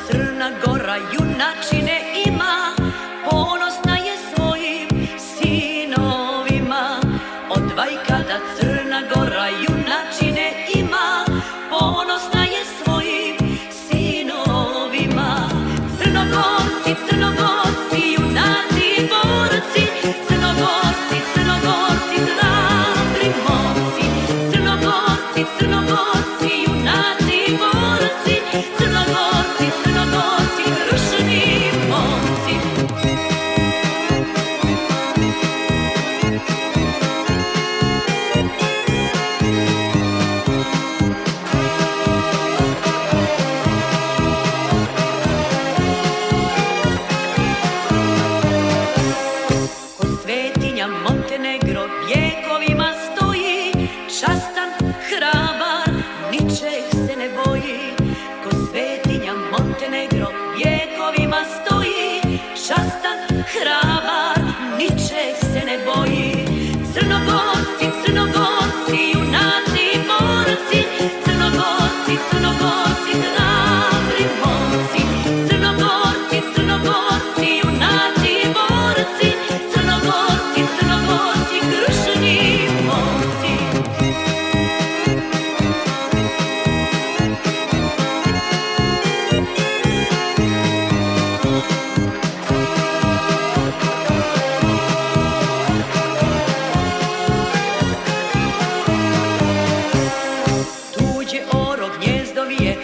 Crna Gora junačine ima, ponosna je svojim sinovima. Od vajkada Crna Gora junačine ima, ponosna je svojim sinovima. Crnogorci, Crnogorci, junaci, borci, Crnogorci, Crnogorci, hrabri momci. Crnogorci, Crnogorci, junaci, borci, Crnogorci, Crnogorci, krušni momci. Kod svetinja Montenegro vjekovima stoji, častan, hrabar, ničeg se ne boji. Kod svetinja Montenegro vjekovima stoji, častan, hrabar, ničeg se ne boji. Crnogorci, Crnogorci, junaci, borci, Crnogorci, Crnogorci, hrabri momci. Crnogorci, Crnogorci, junaci, borci, Crnogorci, Crnogorci, krušni momci. Tuđe oro gnjezdo vije,